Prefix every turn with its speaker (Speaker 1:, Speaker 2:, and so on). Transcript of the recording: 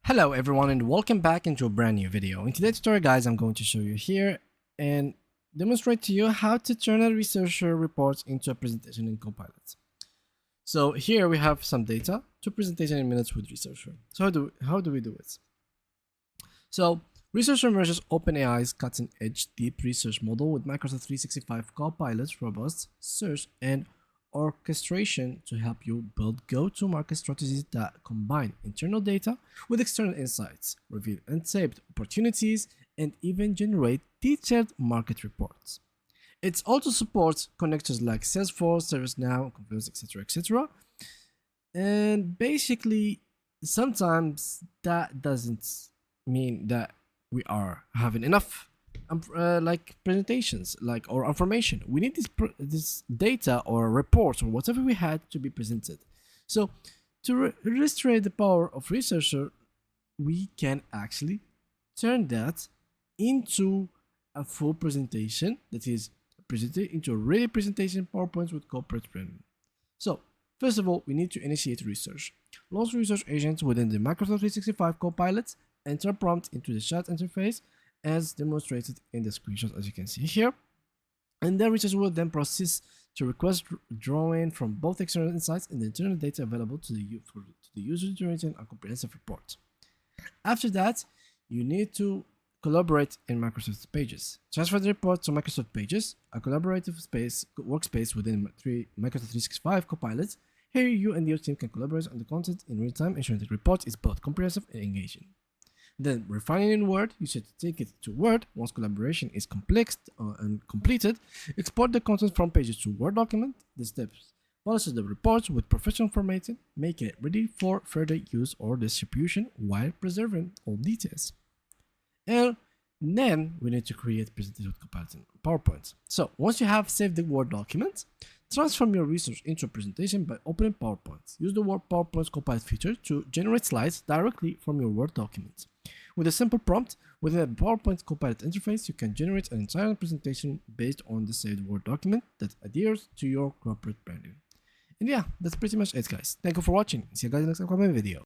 Speaker 1: Hello everyone and welcome back into a brand new video. In today's tutorial guys, I'm going to show you here and demonstrate to you how to turn a researcher report into a presentation in Copilot. So here we have some data to presentation in minutes with researcher. So how do we do it? So researcher merges OpenAI's cutting-edge deep research model with Microsoft 365 Copilot's robust search and orchestration to help you build go-to-market strategies that combine internal data with external insights, reveal untaped opportunities, and even generate detailed market reports. It also supports connectors like Salesforce, ServiceNow, Confluence, etc. And basically, sometimes that doesn't mean that we are having enough like presentations or information. We need this data or reports or whatever we had to be presented. So to illustrate the power of researcher, we can actually turn that into a full presentation that is presented into a ready presentation PowerPoint with corporate branding. So first of all, we need to initiate research. Launch research agents within the Microsoft 365 Copilot. Enter prompt into the chat interface as demonstrated in the screenshot, as you can see here, and then researcher will then process to request drawing from both external insights and the internal data available to the user, generating a comprehensive report. After that, you need to collaborate in Microsoft Pages. Transfer the report to Microsoft Pages, a collaborative workspace within Microsoft 365 Copilot. Here, you and your team can collaborate on the content in real time, ensuring the report is both comprehensive and engaging. Then, refining in Word, you should take it to Word. Once collaboration is complex and completed, export the content from Pages to Word document. The steps polish the reports with professional formatting, making it ready for further use or distribution while preserving all details. And then we need to create presentation with Copilot in PowerPoint. So once you have saved the Word document, transform your research into a presentation by opening PowerPoint. Use the Word PowerPoint Copilot feature to generate slides directly from your Word document. With a simple prompt within a PowerPoint Copilot interface, you can generate an entire presentation based on the saved Word document that adheres to your corporate branding. And yeah, that's pretty much it guys. Thank you for watching. See you guys in the next upcoming video.